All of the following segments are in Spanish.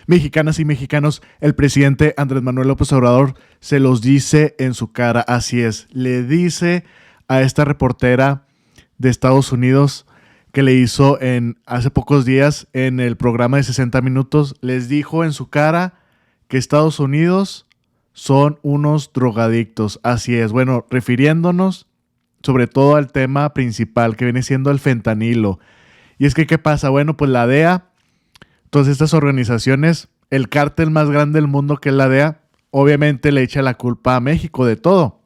Mexicanas y mexicanos, el presidente Andrés Manuel López Obrador se los dice en su cara, así es, le dice a esta reportera de Estados Unidos que le hizo hace pocos días en el programa de 60 minutos, les dijo en su cara que Estados Unidos son unos drogadictos, así es, bueno, refiriéndonos sobre todo al tema principal que viene siendo el fentanilo. Y es que, ¿qué pasa? Bueno, pues la DEA, todas estas organizaciones, el cártel más grande del mundo que es la DEA, obviamente le echa la culpa a México de todo.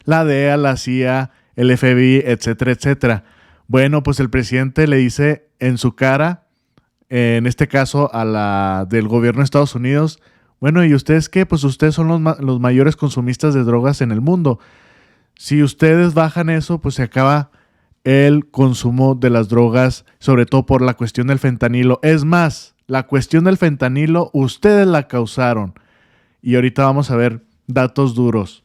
La DEA, la CIA, el FBI, etcétera, etcétera. Bueno, pues el presidente le dice en su cara, en este caso a la del gobierno de Estados Unidos, bueno, ¿y ustedes qué? Pues ustedes son los mayores consumistas de drogas en el mundo. Si ustedes bajan eso, pues se acaba el consumo de las drogas, sobre todo por la cuestión del fentanilo. Es más, la cuestión del fentanilo, ustedes la causaron. Y ahorita vamos a ver datos duros.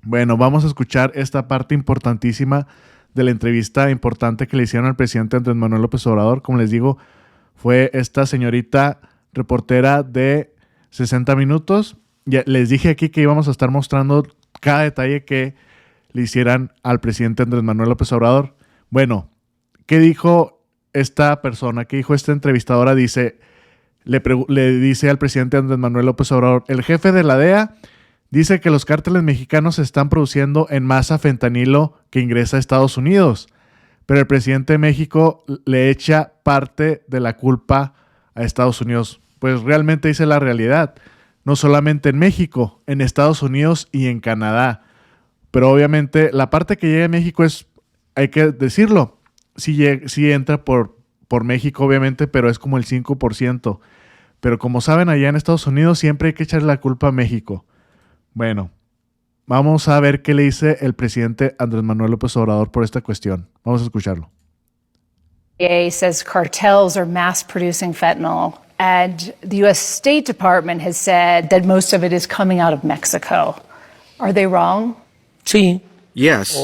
Bueno, vamos a escuchar esta parte importantísima de la entrevista importante que le hicieron al presidente Andrés Manuel López Obrador. Como les digo, fue esta señorita reportera de 60 minutos. Ya les dije aquí que íbamos a estar mostrando cada detalle que le hicieran al presidente Andrés Manuel López Obrador. Bueno, ¿qué dijo esta persona? ¿Qué dijo esta entrevistadora? Dice, le dice al presidente Andrés Manuel López Obrador, el jefe de la DEA dice que los cárteles mexicanos están produciendo en masa fentanilo que ingresa a Estados Unidos, pero el presidente de México le echa parte de la culpa a Estados Unidos. Pues realmente dice la realidad, no solamente en México, en Estados Unidos y en Canadá. Pero obviamente la parte que llega a México es, hay que decirlo, sí entra por México obviamente, pero es como el 5%. Pero como saben, allá en Estados Unidos siempre hay que echarle la culpa a México. Bueno, vamos a ver qué le dice el presidente Andrés Manuel López Obrador por esta cuestión. Vamos a escucharlo. FDA says cartels are mass producing fentanyl, and the U.S. State Department has said that most of it is coming out of Mexico. Are they wrong? Sí. Yes.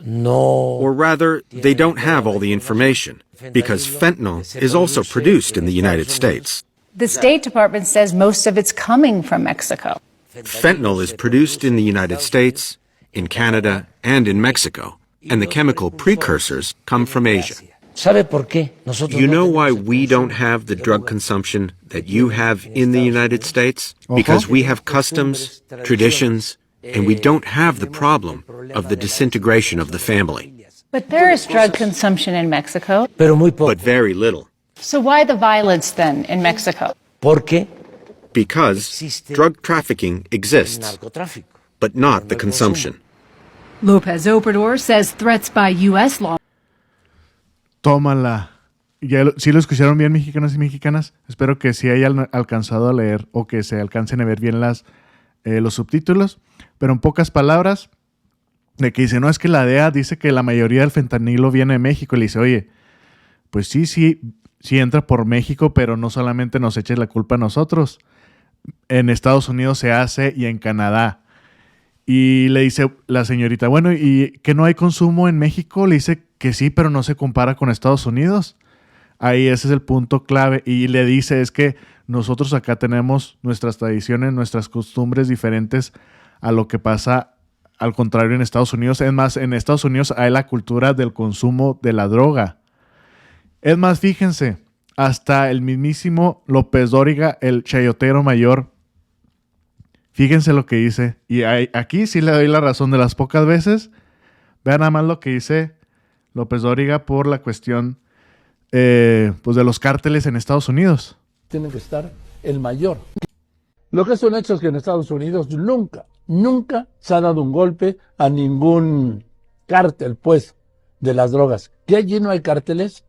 No. Or rather, they don't have all the information, because fentanyl is also produced in the United States. The State Department says most of it's coming from Mexico. Fentanyl is produced in the United States, in Canada, and in Mexico, and the chemical precursors come from Asia. ¿Sabe por qué? You know why we don't have the drug consumption that you have in the United States? Because we have customs, traditions, and we don't have the problem of the disintegration of the family. But there is drug consumption in Mexico. Pero muy poco. But very little. So why the violence then in Mexico? ¿Por qué? Because drug trafficking exists, Narcotráfico. but not the consumption. López Obrador says threats by U.S. law. Tómala. ¿Sí lo escucharon bien, mexicanos y mexicanas? Espero que sí hayan alcanzado a leer o que se alcancen a ver bien los subtítulos. Pero en pocas palabras, de que dice, no, es que la DEA dice que la mayoría del fentanilo viene de México. Y le dice, oye, pues sí entra por México, pero no solamente nos eches la culpa a nosotros. En Estados Unidos se hace y en Canadá. Y le dice la señorita, bueno, ¿y que no hay consumo en México? Le dice que sí, pero no se compara con Estados Unidos. Ahí ese es el punto clave. Y le dice, es que nosotros acá tenemos nuestras tradiciones, nuestras costumbres diferentes a lo que pasa al contrario en Estados Unidos. Es más, en Estados Unidos hay la cultura del consumo de la droga. Es más, fíjense, hasta el mismísimo López Dóriga, el chayotero mayor, fíjense lo que dice. Y aquí sí le doy la razón de las pocas veces. Vean nada más lo que dice López Dóriga por la cuestión pues de los cárteles en Estados Unidos. Tiene que estar el mayor. Lo que es un hecho es que en Estados Unidos nunca se ha dado un golpe a ningún cártel, pues, de las drogas. ¿Que allí no hay cárteles?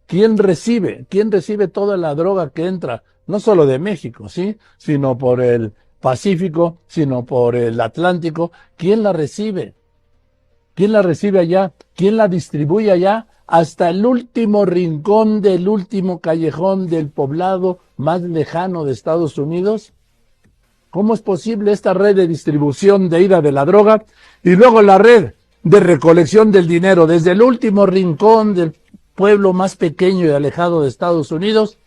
¿Quién recibe toda la droga que entra? No solo de México, ¿sí? Sino por el Pacífico, sino por el Atlántico. ¿Quién la recibe? ¿Quién la recibe allá? ¿Quién la distribuye allá? Hasta el último rincón del último callejón del poblado más lejano de Estados Unidos. ¿Cómo es posible esta red de distribución de ida de la droga y luego la red de recolección del dinero desde el último rincón del pueblo más pequeño y alejado de Estados Unidos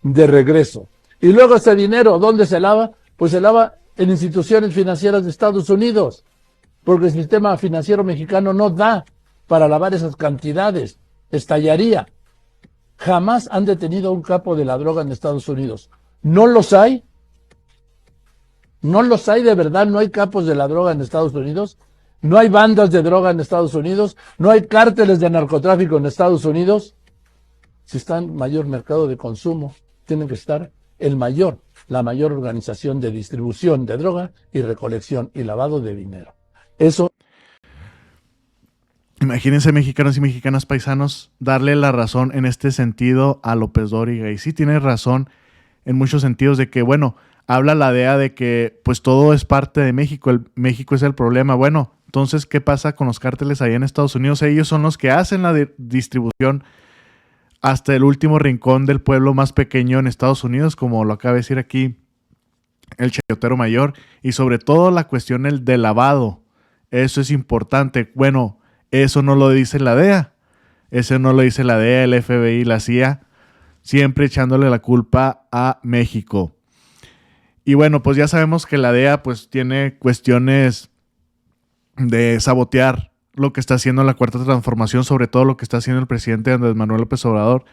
de regreso. Y luego ese dinero, ¿dónde se lava? Pues se lava en instituciones financieras de Estados Unidos, porque el sistema financiero mexicano no da para lavar esas cantidades, estallaría. Jamás han detenido a un capo de la droga en Estados Unidos. ¿No los hay? ¿No los hay de verdad? ¿No hay capos de la droga en Estados Unidos? ¿No hay bandas de droga en Estados Unidos? ¿No hay cárteles de narcotráfico en Estados Unidos? Si está en mayor mercado de consumo, tienen que estar la mayor organización de distribución de droga y recolección y lavado de dinero. Eso. Imagínense, mexicanos y mexicanas paisanos, darle la razón en este sentido a López Dóriga. Y sí tiene razón en muchos sentidos de que, bueno, habla la DEA de que pues todo es parte de México, México es el problema. Bueno, entonces, ¿qué pasa con los cárteles allá en Estados Unidos? Ellos son los que hacen la distribución hasta el último rincón del pueblo más pequeño en Estados Unidos, como lo acaba de decir aquí el Chayotero Mayor, y sobre todo la cuestión del lavado. Eso es importante. Bueno, eso no lo dice la DEA, eso no lo dice la DEA, el FBI, la CIA, siempre echándole la culpa a México. Y bueno, pues ya sabemos que la DEA pues tiene cuestiones de sabotear lo que está haciendo la Cuarta Transformación, sobre todo lo que está haciendo el presidente Andrés Manuel López Obrador,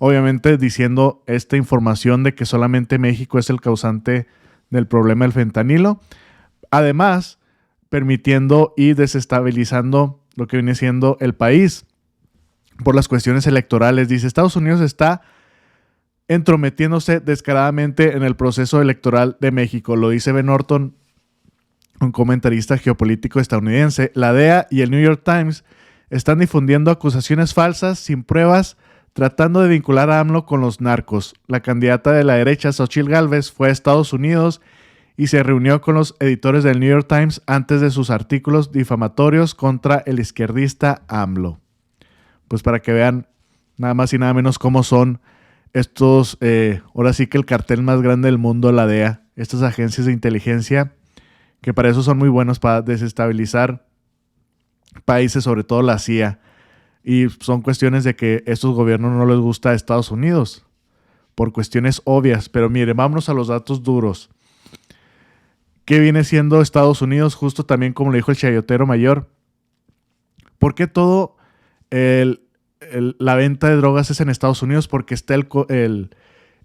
obviamente diciendo esta información de que solamente México es el causante del problema del fentanilo, además permitiendo y desestabilizando lo que viene siendo el país por las cuestiones electorales. Dice, Estados Unidos está entrometiéndose descaradamente en el proceso electoral de México, lo dice Ben Norton, un comentarista geopolítico estadounidense. La DEA y el New York Times están difundiendo acusaciones falsas sin pruebas, tratando de vincular a AMLO con los narcos. La candidata de la derecha, Xochitl Gálvez, fue a Estados Unidos y se reunió con los editores del New York Times antes de sus artículos difamatorios contra el izquierdista AMLO. Pues para que vean nada más y nada menos cómo son estos, ahora sí que el cartel más grande del mundo, la DEA, estas agencias de inteligencia, que para eso son muy buenos para desestabilizar países, sobre todo la CIA. Y son cuestiones de que estos gobiernos no les gusta a Estados Unidos, por cuestiones obvias. Pero miren, vámonos a los datos duros. ¿Qué viene siendo Estados Unidos? Justo también como le dijo el Chayotero Mayor. ¿Por qué todo la venta de drogas es en Estados Unidos? Porque está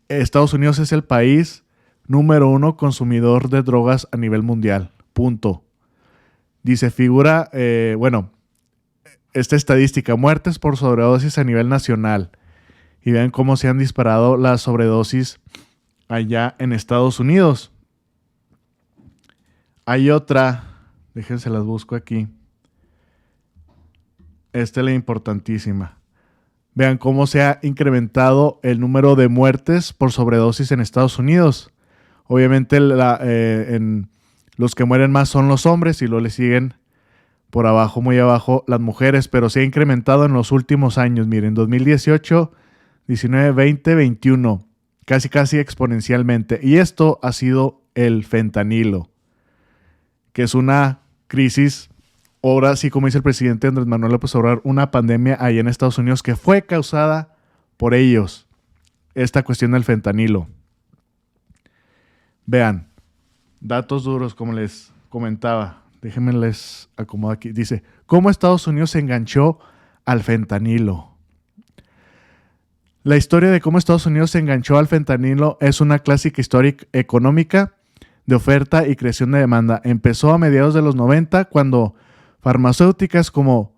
Estados Unidos es el país número 1 consumidor de drogas a nivel mundial. Punto. Dice, figura, esta estadística, muertes por sobredosis a nivel nacional. Y vean cómo se han disparado las sobredosis allá en Estados Unidos. Hay otra, déjense las busco aquí. Esta es la importantísima. Vean cómo se ha incrementado el número de muertes por sobredosis en Estados Unidos. Obviamente los que mueren más son los hombres y luego le siguen por abajo, muy abajo, las mujeres, pero se ha incrementado en los últimos años. Miren, 2018, 19, 20, 21, casi exponencialmente. Y esto ha sido el fentanilo, que es una crisis, ahora sí, como dice el presidente Andrés Manuel López Obrador, una pandemia ahí en Estados Unidos que fue causada por ellos, esta cuestión del fentanilo. Vean, datos duros como les comentaba. Déjenme les acomodo aquí. Dice, ¿cómo Estados Unidos se enganchó al fentanilo? La historia de cómo Estados Unidos se enganchó al fentanilo es una clásica historia económica de oferta y creación de demanda. Empezó a mediados de los 90 cuando farmacéuticas como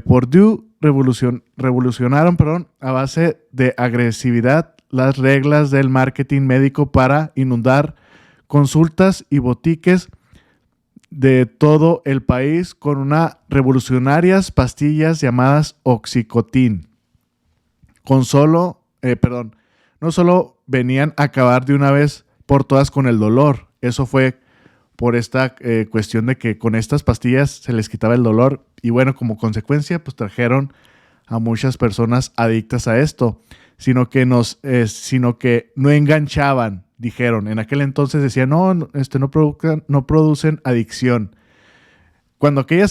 Purdue revolucionaron a base de agresividad las reglas del marketing médico para inundar consultas y boutiques de todo el país con unas revolucionarias pastillas llamadas Oxycontin. No solo venían a acabar de una vez por todas con el dolor, eso fue por esta cuestión de que con estas pastillas se les quitaba el dolor y bueno, como consecuencia pues trajeron a muchas personas adictas a esto, sino que no enganchaban, dijeron. En aquel entonces decían, no producen adicción. Cuando aquella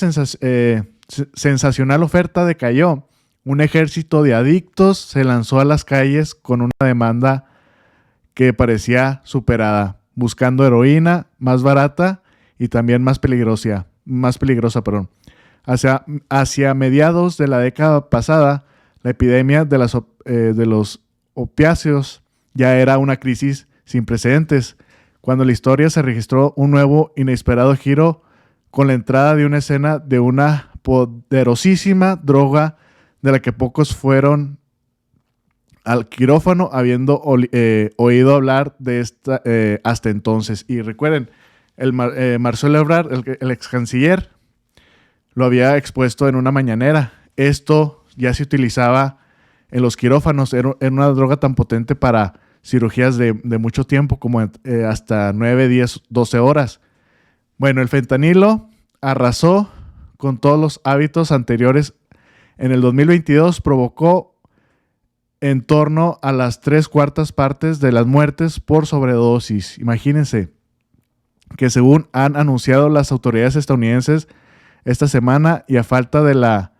sensacional oferta decayó, Un ejército de adictos se lanzó a las calles con una demanda que parecía superada, buscando heroína más barata y también más peligrosa, perdón. Hacia mediados de la década pasada, la epidemia de los opiáceos ya era una crisis sin precedentes, cuando la historia se registró un nuevo inesperado giro con la entrada de una escena de una poderosísima droga de la que pocos fueron al quirófano habiendo oído hablar de esta hasta entonces. Y recuerden, Marcelo Ebrard, el ex canciller, lo había expuesto en una mañanera. Esto ya se utilizaba en los quirófanos, era una droga tan potente para cirugías de mucho tiempo, como hasta 9, 10, 12 horas. Bueno, el fentanilo arrasó con todos los hábitos anteriores. En el 2022 provocó en torno a las 3/4 partes de las muertes por sobredosis. Imagínense que, según han anunciado las autoridades estadounidenses esta semana, y a falta de la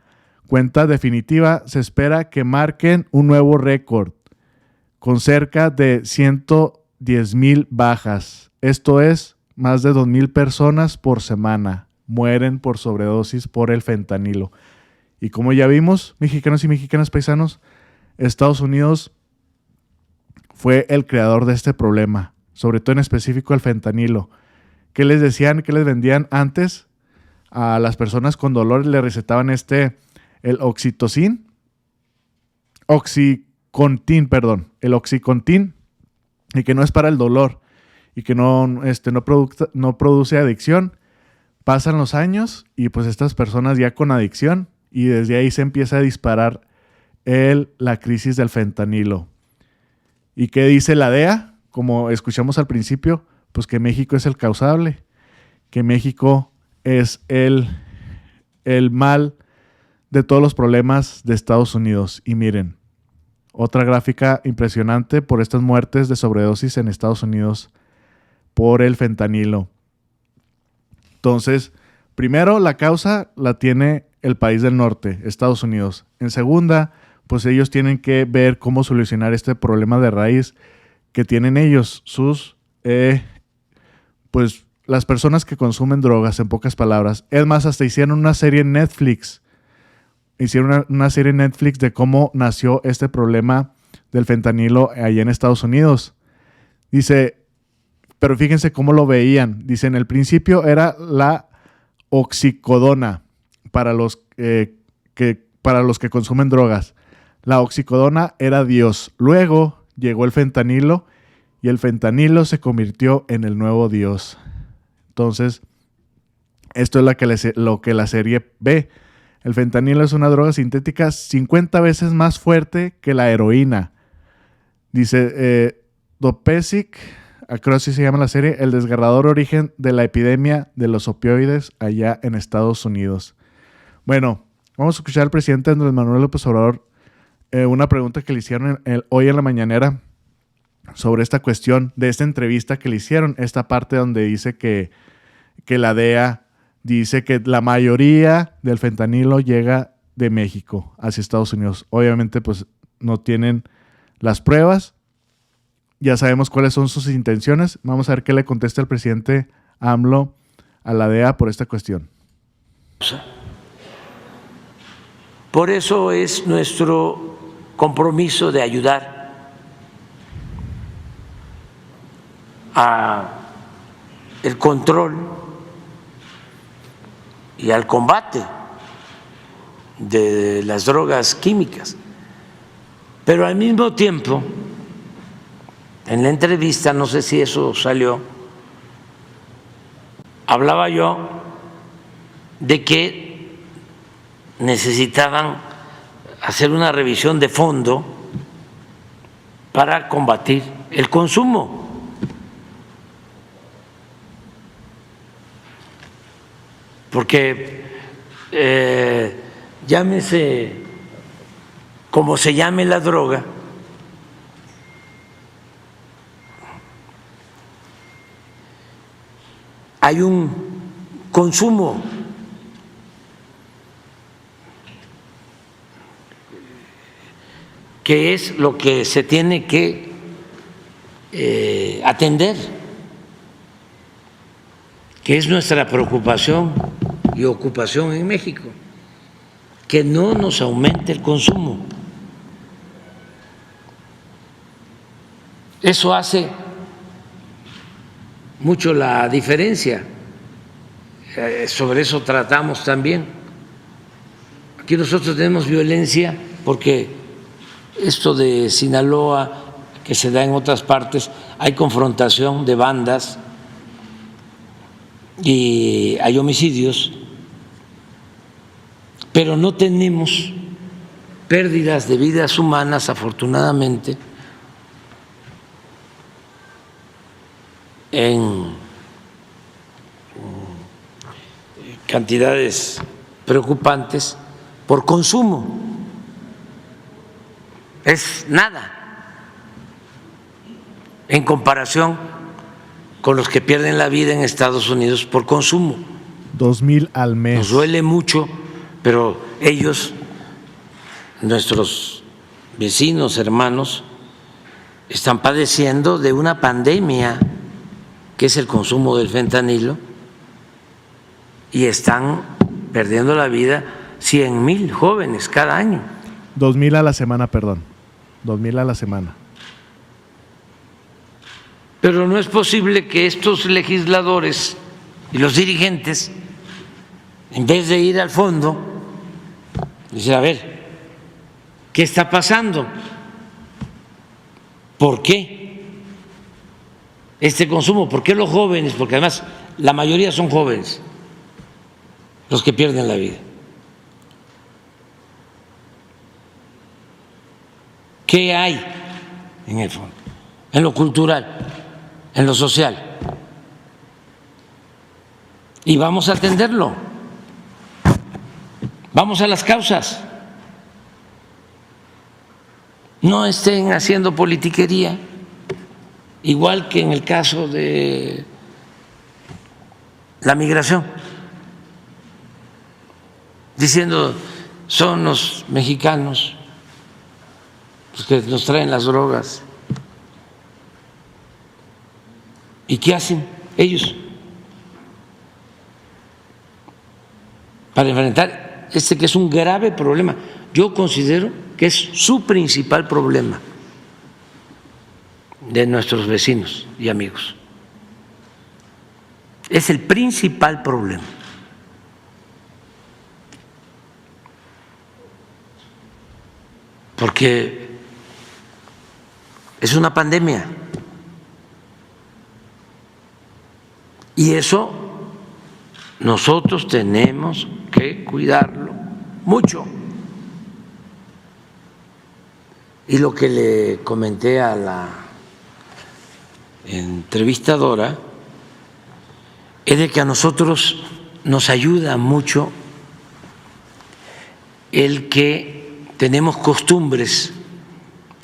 cuenta definitiva, se espera que marquen un nuevo récord con cerca de 110,000 bajas. Esto es, más de 2,000 personas por semana mueren por sobredosis por el fentanilo. Y como ya vimos, mexicanos y mexicanas paisanos, Estados Unidos fue el creador de este problema, sobre todo en específico el fentanilo. ¿Qué les decían? ¿Qué les vendían antes? A las personas con dolor le recetaban el Oxycontin, el Oxycontin, y que no es para el dolor y que no produce adicción. Pasan los años y pues estas personas ya con adicción, y desde ahí se empieza a disparar la crisis del fentanilo. ¿Y qué dice la DEA? Como escuchamos al principio, pues que México es el causable, que México es el mal de todos los problemas de Estados Unidos. Y miren, otra gráfica impresionante por estas muertes de sobredosis en Estados Unidos por el fentanilo. Entonces, primero la causa la tiene el país del norte, Estados Unidos. En segunda, pues ellos tienen que ver cómo solucionar este problema de raíz que tienen ellos, pues las personas que consumen drogas, en pocas palabras. Es más, hasta hicieron una serie en Netflix. Hicieron una serie en Netflix de cómo nació este problema del fentanilo allá en Estados Unidos. Dice, pero fíjense cómo lo veían. Dice, en el principio era la oxicodona para los que consumen drogas. La oxicodona era Dios. Luego llegó el fentanilo y el fentanilo se convirtió en el nuevo Dios. Entonces, esto es lo que la serie ve. El fentanilo es una droga sintética 50 veces más fuerte que la heroína. Dice Dopesic, creo así se llama la serie, el desgarrador origen de la epidemia de los opioides allá en Estados Unidos. Bueno, vamos a escuchar al presidente Andrés Manuel López Obrador una pregunta que le hicieron hoy en la mañanera sobre esta cuestión de esta entrevista que le hicieron, esta parte donde dice que la DEA dice que la mayoría del fentanilo llega de México hacia Estados Unidos. Obviamente, pues no tienen las pruebas. Ya sabemos cuáles son sus intenciones. Vamos a ver qué le contesta el presidente AMLO a la DEA por esta cuestión. Por eso es nuestro compromiso de ayudar a el control y al combate de las drogas químicas. Pero al mismo tiempo, en la entrevista, no sé si eso salió, hablaba yo de que necesitaban hacer una revisión de fondo para combatir el consumo. Porque llámese como se llame la droga, hay un consumo. que es lo que se tiene que atender, que es nuestra preocupación y ocupación en México, que no nos aumente el consumo. Eso hace mucho la diferencia. Sobre eso tratamos también. Aquí nosotros tenemos violencia porque esto de Sinaloa, que se da en otras partes, hay confrontación de bandas y hay homicidios, pero no tenemos pérdidas de vidas humanas, afortunadamente, en cantidades preocupantes por consumo. Es nada en comparación con los que pierden la vida en Estados Unidos por consumo. 2,000 al mes. Nos duele mucho, pero ellos, nuestros vecinos, hermanos, están padeciendo de una pandemia que es el consumo del fentanilo y están perdiendo la vida 100,000 jóvenes cada año. 2,000 a la semana, perdón. 2,000 a la semana. Pero no es posible que estos legisladores y los dirigentes, en vez de ir al fondo, dicen, a ver, ¿qué está pasando? ¿Por qué este consumo? ¿Por qué los jóvenes? Porque además la mayoría son jóvenes los que pierden la vida. ¿Qué hay en el fondo? En lo cultural, en lo social. Y vamos a atenderlo. Vamos a las causas. No estén haciendo politiquería, igual que en el caso de la migración, diciendo son los mexicanos los que nos traen las drogas. ¿Y qué hacen ellos para enfrentar este que es un grave problema? Yo considero que es su principal problema de nuestros vecinos y amigos. Es el principal problema. Porque es una pandemia. Y eso nosotros tenemos que cuidarlo mucho. Y lo que le comenté a la entrevistadora es de que a nosotros nos ayuda mucho el que tenemos costumbres,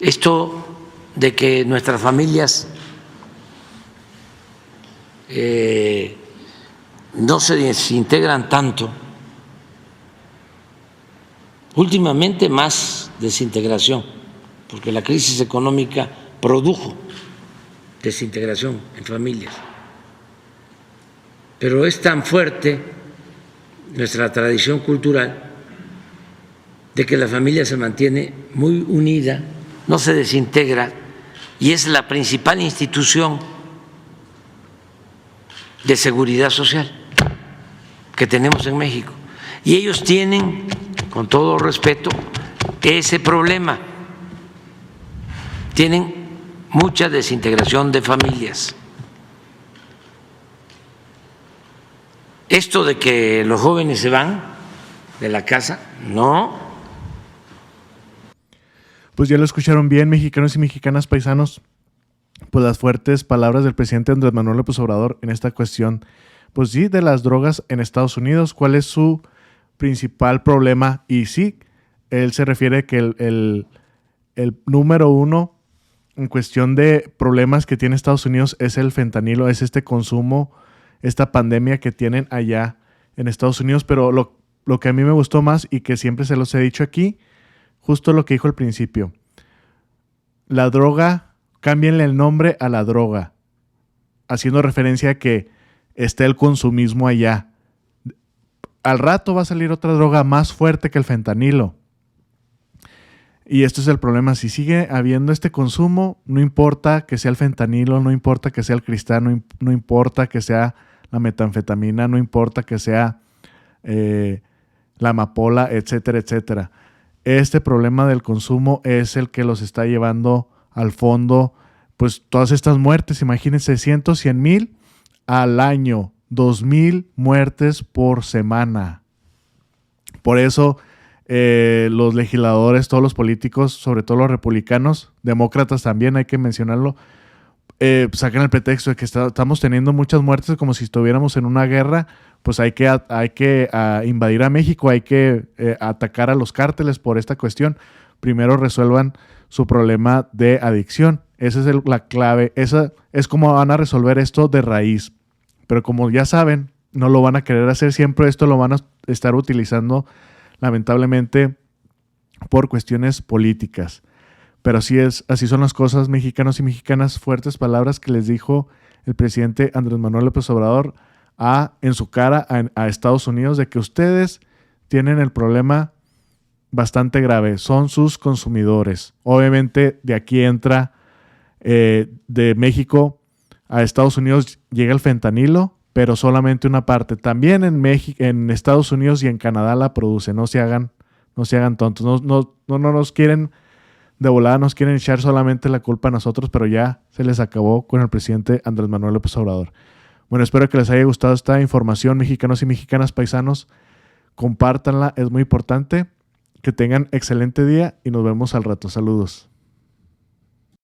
esto de que nuestras familias no se desintegran tanto. Últimamente más desintegración, porque la crisis económica produjo desintegración en familias. Pero es tan fuerte nuestra tradición cultural de que la familia se mantiene muy unida, no se desintegra y es la principal institución de seguridad social que tenemos en México. Y ellos tienen, con todo respeto, ese problema. Tienen mucha desintegración de familias. Esto de que los jóvenes se van de la casa, no. Pues ya lo escucharon bien, mexicanos y mexicanas, paisanos, pues las fuertes palabras del presidente Andrés Manuel López Obrador en esta cuestión, pues sí, de las drogas en Estados Unidos. ¿Cuál es su principal problema? Y sí, él se refiere que el número uno en cuestión de problemas que tiene Estados Unidos es el fentanilo, es este consumo, esta pandemia que tienen allá en Estados Unidos. Pero lo que a mí me gustó más y que siempre se los he dicho aquí, justo lo que dijo al principio, la droga, cámbienle el nombre a la droga, haciendo referencia a que esté el consumismo allá. Al rato va a salir otra droga más fuerte que el fentanilo. Y esto es el problema. Si sigue habiendo este consumo, no importa que sea el fentanilo, no importa que sea el cristal, no importa que sea la metanfetamina, no importa que sea la amapola, etcétera, etcétera. Este problema del consumo es el que los está llevando al fondo, pues todas estas muertes. Imagínense, 100,000 al año, 2,000 muertes por semana. Por eso los legisladores, todos los políticos, sobre todo los republicanos, demócratas también, hay que mencionarlo, sacan el pretexto de que estamos teniendo muchas muertes como si estuviéramos en una guerra. Pues hay que invadir a México, hay que atacar a los cárteles por esta cuestión. Primero resuelvan su problema de adicción. Esa es la clave. Esa es como van a resolver esto de raíz. Pero como ya saben, no lo van a querer hacer. Siempre esto lo van a estar utilizando, lamentablemente, por cuestiones políticas. Pero así son las cosas, mexicanos y mexicanas. Fuertes palabras que les dijo el presidente Andrés Manuel López Obrador en su cara a Estados Unidos, de que ustedes tienen el problema bastante grave, son sus consumidores. Obviamente de aquí entra, de México a Estados Unidos llega el fentanilo, pero solamente una parte. También en Estados Unidos y en Canadá la producen. No se hagan tontos. No nos quieren de volada, nos quieren echar solamente la culpa a nosotros, pero ya se les acabó con el presidente Andrés Manuel López Obrador. Bueno, espero que les haya gustado esta información, mexicanos y mexicanas, paisanos. Compártanla, es muy importante. Que tengan excelente día y nos vemos al rato. Saludos.